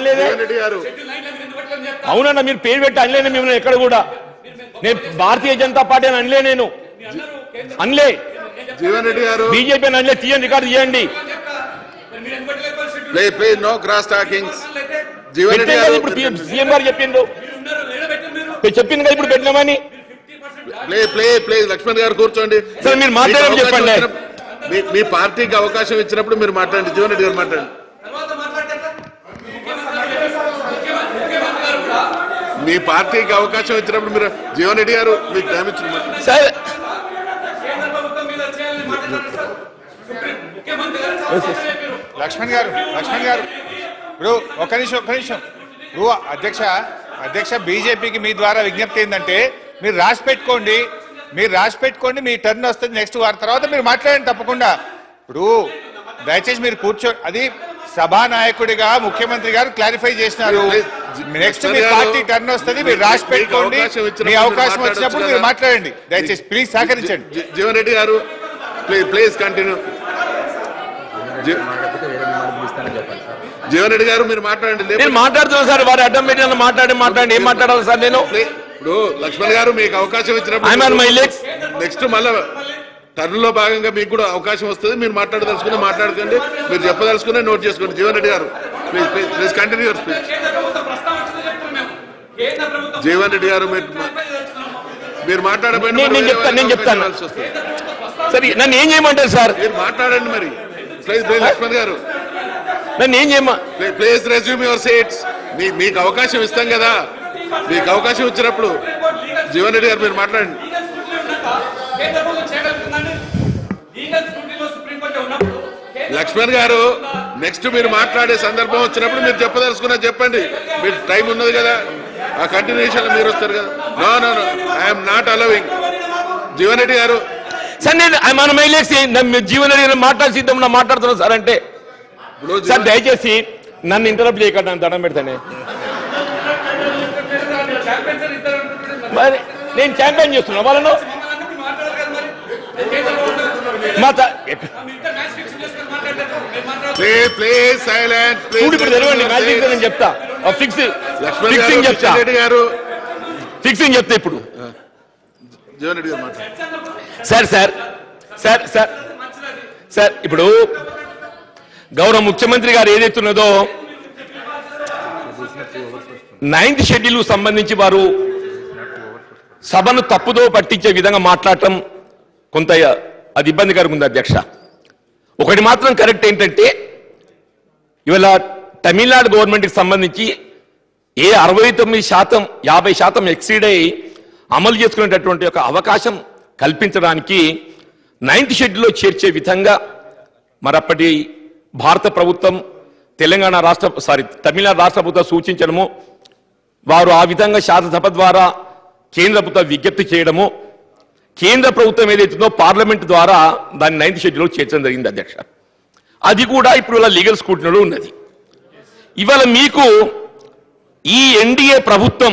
అనలేదే. అవునన్నా మీరు పేరు పెట్టి అనలేను మిమ్మల్ని ఎక్కడ కూడా. నేను భారతీయ జనతా పార్టీ అని అనలే, నేను అనలే. జీవన్ రెడ్డి గారు బీజేపీ అని అనలే. తీయండి, రికార్డు తీయండి. No cross talkings. Jeevan Reddy garu ఇప్పుడు సీఎం గారు చెప్పిండ్రు కదా ఇప్పుడు పెట్టినామని. ప్లే లక్ష్మణ్ గారు కూర్చోండి. సరే మీరు మాట్లాడమని చెప్పండి. మీ పార్టీకి అవకాశం ఇచ్చినప్పుడు మీరు మాట్లాడండి. జీవన్ రెడ్డి గారు మాట్లాడండి. మీ పార్టీకి అవకాశం ఇచ్చినప్పుడు మీరు జీవన్ రెడ్డి గారు మీకు టైం ఇచ్చిన సరే లక్ష్మణ్ గారు ఇప్పుడు ఒక్క నిమిషం ఇప్పుడు అధ్యక్ష బీజేపీకి మీ ద్వారా విజ్ఞప్తి ఏంటంటే మీరు రాసి పెట్టుకోండి మీ టర్న్ వస్తుంది నెక్స్ట్ వారి తర్వాత మీరు మాట్లాడండి తప్పకుండా. ఇప్పుడు దయచేసి మీరు అది సభానాయకుడిగా ముఖ్యమంత్రి గారు క్లారిఫై చేసినారు. నెక్స్ట్ మీ పార్టీ టర్న్ వస్తుంది, మీరు రాసి పెట్టుకోండి. మీ అవకాశం వచ్చినప్పుడు మీరు మాట్లాడండి. దయచేసి ప్లీజ్ సహకరించండి. జీవన్ రెడ్డి గారు ప్లీజ్ కంటిన్యూ. జీవన్ రెడ్డి గారు మీరు మాట్లాడండి. నేను మాట్లాడుతున్నాను సార్. వారి అడ్డం పెట్టి మాట్లాడండి. ఏం మాట్లాడాలి సార్ నేను? ఇప్పుడు లక్ష్మణ్ గారు మీకు అవకాశం ఇచ్చినప్పుడు నెక్స్ట్ మళ్ళా టర్న్ లో భాగంగా మీకు కూడా అవకాశం వస్తుంది. మీరు మాట్లాడదలుచుకుని మాట్లాడుకోండి, మీరు చెప్పదలుచుకునే నోట్ చేసుకోండి. జీవన్ రెడ్డి గారు please continue your speech. Jeevan Reddy గారు మీరు మాట్లాడబోయిన నేను చెప్తాను. సరే నన్ను ఏం చేయమంటారు సార్? మీరు మాట్లాడండి మరి. ప్లీజ్ లక్ష్మణ్ గారు నన్ను ఏం చేయమా? Please resume your seats. మీకు అవకాశం ఇస్తాం కదా, మీకు అవకాశం ఇచ్చినప్పుడు జీవన్ రెడ్డి గారు మీరు మాట్లాడండి. లక్ష్మణ్ గారు నెక్స్ట్ మీరు మాట్లాడే సందర్భం వచ్చినప్పుడు మీరు చెప్పదలుచుకున్నా చెప్పండి. మీరు టైం ఉన్నది కదా, ఆ కంటిన్యూషన్ మీరు వస్తారు కదా. No I'm not allowing. Jeevan Reddy garu sir నేను జీవన్ రెడ్డి గారు మాట్లాడుతున్నాను సార్ అంటే సార్ దయచేసి నన్ను ఇంటరప్ట్ చేయకండి. నన్ను దండం పెడతానే. మరి నేను ఛాంపియన్ చేస్తున్నా వాళ్ళను. ఇప్పుడు తెలియండి మ్యాజిక్ నేను చెప్తా. ఫిక్సింగ్ చెప్తా ఇప్పుడు. సార్ ఇప్పుడు గౌరవ ముఖ్యమంత్రి గారు ఏదైతున్నదో 9th షెడ్యూల్ సంబంధించి వారు సభను తప్పుదో పట్టించే విధంగా మాట్లాడటం కొంత అది ఇబ్బందికరంగా ఉంది అధ్యక్ష. ఒకటి మాత్రం కరెక్ట్ ఏంటంటే ఇవాళ తమిళనాడు గవర్నమెంట్కి సంబంధించి 69% 50% ఎక్సీడ్ అయి అమలు చేసుకునేటటువంటి ఒక అవకాశం కల్పించడానికి 9th షెడ్యూల్లో చేర్చే విధంగా మరప్పటి భారత ప్రభుత్వం తమిళనాడు రాష్ట్ర ప్రభుత్వం సూచించడము, వారు ఆ విధంగా శాసనసభ ద్వారా కేంద్ర ప్రభుత్వం విజ్ఞప్తి చేయడము, కేంద్ర ప్రభుత్వం ఏదైతుందో పార్లమెంట్ ద్వారా దాన్ని 9th షెడ్యూల్లో చేర్చడం జరిగింది అధ్యక్ష. అది కూడా ఇప్పుడు లీగల్ స్క్రూటినీలో ఉన్నది. ఇవాళ మీకు ఈ ఎన్డీఏ ప్రభుత్వం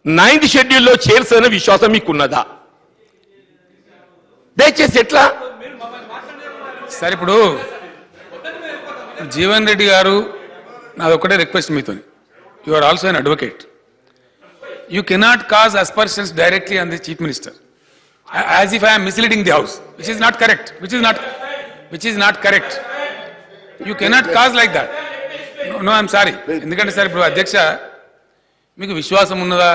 9th షెడ్యూల్లో చేర్చదనే విశ్వాసం మీకున్నదా? దయచేసి ఎట్లా సార్? ఇప్పుడు జీవన్ రెడ్డి గారు నాది ఒకటే రిక్వెస్ట్ మీతో. You are also an advocate. You cannot cast aspersions directly on the chief minister as if I'm misleading the house, which is not correct. You cannot cast like that. No I'm sorry. ఎందుకంటే sir ఇప్పుడు అధ్యక్ష మీకు విశ్వాసం ఉన్నదా?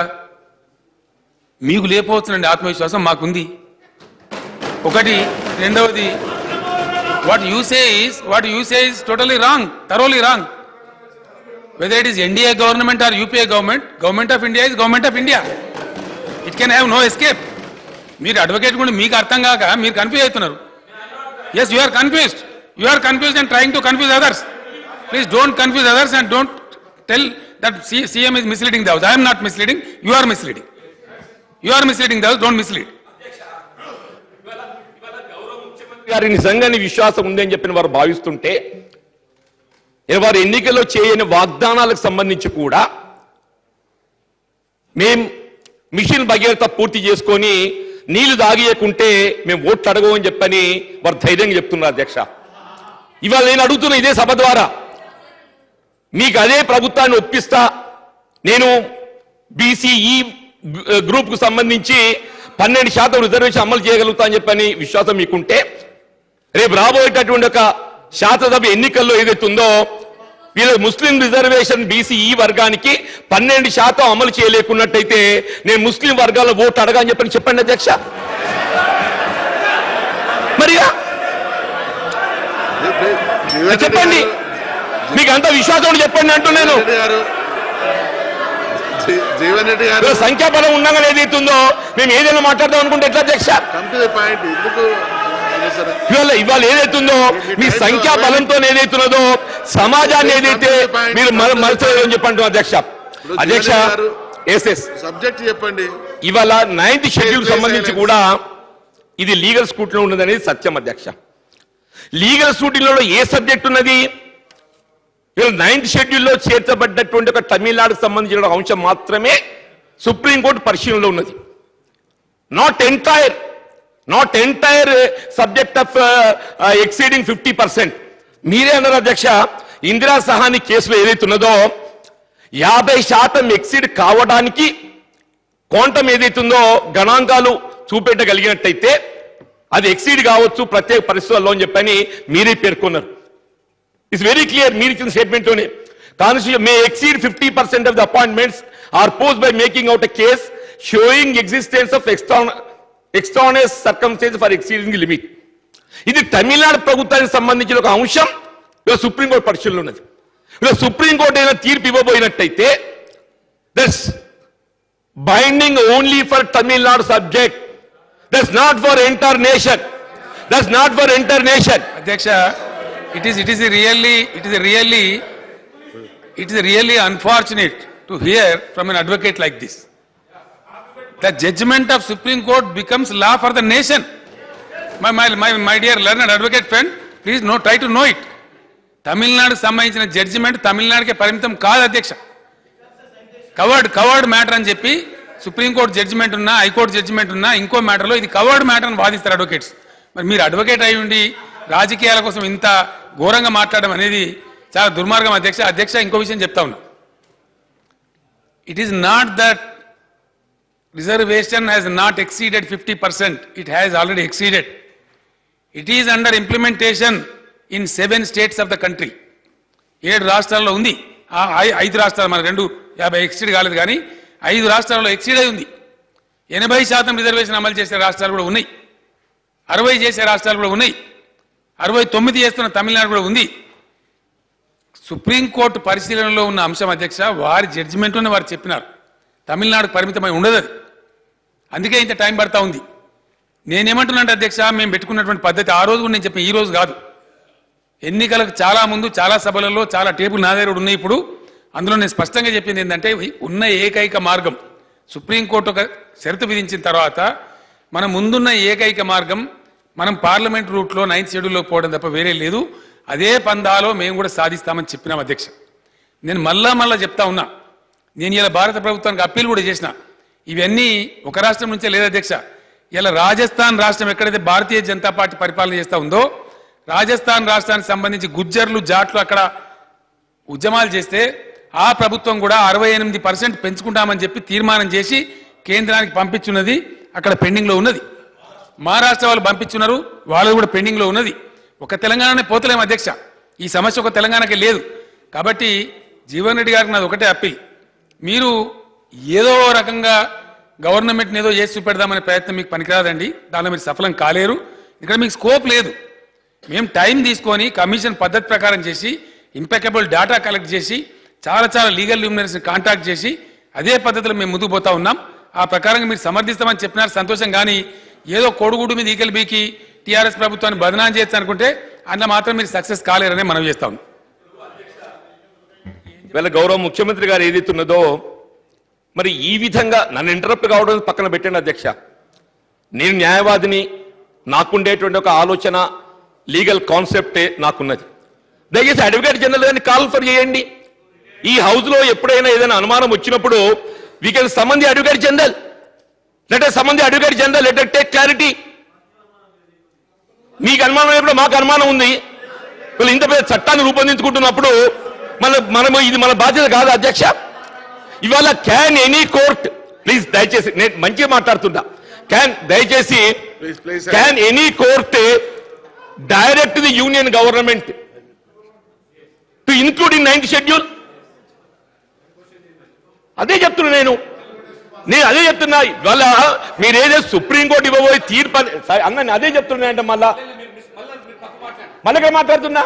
మీకు లేకపోవచ్చునండి ఆత్మవిశ్వాసం, మాకుంది. ఒకటి. రెండవది, what you say is totally wrong, thoroughly wrong. Whether it is NDA government or UPA government of India is government of India. It can have no escape. మీరు అడ్వకేట్ కూడా మీకు అర్థం కాక మీరు కన్ఫ్యూజ్ అవుతున్నారు. Yes, you are confused and trying to confuse others. Please don't confuse others and don't tell that CM is misleading the house. I am not misleading. You are misleading the house. Don't mislead. గారి నిజంగానే విశ్వాసం ఉందని చెప్పిన వారు భావిస్తుంటే వారు ఎన్నికల్లో చేయని వాగ్దానాలకు సంబంధించి కూడా మేం మిషన్ భగీరథ పూర్తి చేసుకొని నీళ్లు దాగియకుంటే మేము ఓట్లు అడగమని చెప్పని వారు ధైర్యంగా చెప్తున్నారు అధ్యక్ష. ఇవాళ నేను అడుగుతున్న ఇదే సభ ద్వారా మీకు అదే ప్రభుత్వాన్ని ఒప్పిస్తా, నేను బీసీఈ గ్రూప్ కు సంబంధించి 12% రిజర్వేషన్ అమలు చేయగలుగుతా అని చెప్పని విశ్వాసం మీకుంటే రేపు రాబోయేటటువంటి ఒక శాసనసభ ఎన్నికల్లో ఏదైతుందో వీళ్ళ ముస్లిం రిజర్వేషన్ బీసీఈ వర్గానికి 12% అమలు చేయలేకున్నట్టయితే నేను ముస్లిం వర్గాల ఓటు అడగా అని చెప్పండి అధ్యక్ష. మరిగా చెప్పండి, మీకు అంత విశ్వాసం చెప్పండి అంటూ నేను. జీవన్ రెడ్డి గారు సంఖ్యాబలం ఉండగా ఏదైతుందో మేము ఏదైనా మాట్లాడదాం అనుకుంటే ఎట్లా అధ్యక్ష? ఇవాళ ఏదైతుందో మీ సంఖ్యాబలంతో ఏదైతున్నదో సమాజాన్ని ఏదైతే మీరు మరచలేదని చెప్పండి అధ్యక్ష. అధ్యక్ష సబ్జెక్ట్ చెప్పండి. ఇవాళ 9th షెడ్యూల్ సంబంధించి కూడా ఇది లీగల్ స్కూటీలో ఉన్నది అనేది సత్యం అధ్యక్ష. లీగల్ స్కూటీలో ఏ సబ్జెక్ట్ ఉన్నది? 9th షెడ్యూల్లో చేర్చబడ్డటువంటి ఒక తమిళనాడుకు సంబంధించిన అంశం మాత్రమే సుప్రీంకోర్టు పరిశీలనలో ఉన్నది. Not entire subject of exceeding 50%. మీరే అన్నారు అధ్యక్ష, ఇందిరా సహాని కేసులో ఏదైతే ఉన్నదో 50% ఎక్సీడ్ కావడానికి క్వాంటం ఏదైతుందో గణాంకాలు చూపెట్టగలిగినట్టయితే అది ఎక్సీడ్ కావచ్చు ప్రత్యేక పరిస్థితుల్లో అని చెప్పని మీరే పేర్కొన్నారు. ఇట్స్ వెరీ క్లియర్, మీరు ఇచ్చిన స్టేట్మెంట్ లోనే. Constitution may exceed 50% of the appointments or post by making out a case showing existence of extraneous circumstance for exceeding the limit. ఇది తమిళనాడు ప్రభుత్వానికి సంబంధించిన ఒక అంశం సుప్రీంకోర్టు పరిశీలనలో ఉన్నది. సుప్రీంకోర్టు అయినా తీర్పు ఇవ్వబోయినట్టయితే that's binding only for Tamil Nadu subject, that's not for entire nation. అధ్యక్ష, it is really unfortunate to hear from an advocate like this. The judgment of Supreme Court becomes law for the nation. My dear learned advocate friend, please try to know it. Tamil Nadu సంబంధించిన judgement తమిళనాడుకే పరిమితం కాదు అధ్యక్ష. Covered matter అని చెప్పి supreme court judgement ఉన్నా, high court judgement ఉన్నా, ఇంకో మ్యాటర్లో ఇది కవర్డ్ మ్యాటర్ అని వాదిస్తారు అడ్వకేట్స్. మరి మీరు అడ్వకేట్ అయి ఉండి రాజకీయాల కోసం ఇంత ఘోరంగా మాట్లాడడం అనేది చాలా దుర్మార్గం అధ్యక్ష. ఇంకో విషయం చెప్తా ఉన్నా, it is not that reservation has not exceeded 50%. It has already exceeded. It is under implementation in 7 states of the country. 7 రాష్ట్రాల్లో ఉంది. 5 రాష్ట్రాలు, మన 50 ఎక్సీడ్ కాలేదు కానీ 5 రాష్ట్రాల్లో ఎక్సీడ్ అయి ఉంది. 80% రిజర్వేషన్ అమలు చేసే రాష్ట్రాలు కూడా ఉన్నాయి, 60 చేసే రాష్ట్రాలు కూడా ఉన్నాయి, 69 చేస్తున్న తమిళనాడు కూడా ఉంది. సుప్రీంకోర్టు పరిశీలనలో ఉన్న అంశం అధ్యక్ష, వారి జడ్జిమెంట్లోనే వారు చెప్పినారు తమిళనాడుకు పరిమితమై ఉండదు. అందుకే ఇంత టైం పడతా ఉంది. నేనేమంటున్నాను అధ్యక్ష, మేము పెట్టుకున్నటువంటి పద్ధతి ఆ రోజు కూడా నేను చెప్పిన, ఈ రోజు కాదు. ఎన్నికలకు చాలా ముందు చాలా సభలలో చాలా టేబుల్ నా దగ్గర ఉన్నాయి. ఇప్పుడు అందులో నేను స్పష్టంగా చెప్పింది ఏంటంటే, ఉన్న ఏకైక మార్గం సుప్రీంకోర్టు ఒక షరతు విధించిన తర్వాత మన ముందున్న ఏకైక మార్గం మనం పార్లమెంట్ రూట్లో 9th షెడ్యూల్లో పోవడం తప్ప వేరే లేదు. అదే పందాలో మేము కూడా సాధిస్తామని చెప్పినాం అధ్యక్ష. నేను మళ్ళా చెప్తా ఉన్నా, నేను ఇలా భారత ప్రభుత్వానికి అప్పీల్ కూడా చేసిన. ఇవన్నీ ఒక రాష్ట్రం నుంచే లేదు అధ్యక్ష. ఇలా రాజస్థాన్ రాష్ట్రం ఎక్కడైతే భారతీయ జనతా పార్టీ పరిపాలన చేస్తూ ఉందో, రాజస్థాన్ రాష్ట్రానికి సంబంధించి గుజ్జర్లు జాట్లు అక్కడ ఉద్యమాలు చేస్తే ఆ ప్రభుత్వం కూడా 68% పెంచుకుంటామని చెప్పి తీర్మానం చేసి కేంద్రానికి పంపించున్నది, అక్కడ పెండింగ్లో ఉన్నది. మహారాష్ట్ర వాళ్ళు పంపించున్నారు, వాళ్ళు కూడా పెండింగ్లో ఉన్నది. ఒక తెలంగాణనే పోతలేము అధ్యక్ష. ఈ సమస్య ఒక తెలంగాణకే లేదు. కాబట్టి జీవన్ రెడ్డి గారికి నాది ఒకటే అప్పీల్, మీరు ఏదో రకంగా గవర్నమెంట్ని ఏదో చేసి చూపెడదామనే ప్రయత్నం మీకు పనికిరాదండి. దానిలో మీరు సఫలం కాలేరు. ఇక్కడ మీకు స్కోప్ లేదు. మేము టైం తీసుకొని కమిషన్ పద్ధతి ప్రకారం చేసి ఇంపెకబుల్ డేటా కలెక్ట్ చేసి చాలా లీగల్ ల్యూమినరీస్ని కాంటాక్ట్ చేసి అదే పద్ధతిలో మేము ముందుకు పోతా ఉన్నాం. ఆ ప్రకారంగా మీరు సమర్థిస్తామని చెప్పినారు, సంతోషం. కానీ ఏదో కొడుగుడు మీద ఈకలు బీకి టీఆర్ఎస్ ప్రభుత్వాన్ని బదనాం చేయొచ్చు అనుకుంటే అందులో మాత్రం మీరు సక్సెస్ కాలేరనే మనం చేస్తా ఉన్నాం. వీళ్ళ గౌరవ ముఖ్యమంత్రి గారు ఏదైతున్నదో మరి ఈ విధంగా నన్ను ఇంటరప్ట్ కావడం పక్కన పెట్టండి అధ్యక్ష. నేను న్యాయవాదిని, నాకుండేటువంటి ఒక ఆలోచన, లీగల్ కాన్సెప్టే నాకున్నది. దయచేసి అడ్వకేట్ జనరల్ గారిని కాల్ఫర్ చేయండి. ఈ హౌస్ లో ఎప్పుడైనా ఏదైనా అనుమానం వచ్చినప్పుడు we can someone the advocate general. Let us summon the advocate general, let us take clarity. మీకు అనుమానం ఎప్పుడు మాకు అనుమానం ఉంది. వీళ్ళు ఇంత పెద్ద చట్టాన్ని రూపొందించుకుంటున్నప్పుడు మనము ఇది మన బాధ్యత కాదు అధ్యక్ష. ఇవాళ క్యాన్ ఎనీ కోర్ట్, ప్లీజ్ దయచేసి నేను మంచిగా మాట్లాడుతున్నా, దయచేసి can any court direct the union government to include in 9th schedule? అదే చెప్తున్నా నేను అదే చెప్తున్నా. ఇవాళ మీరు ఏదో సుప్రీంకోర్టు ఇవ్వబోయే తీర్పు అన్న అదే చెప్తున్నా అంటే మళ్ళా మాట్లాడుతున్నా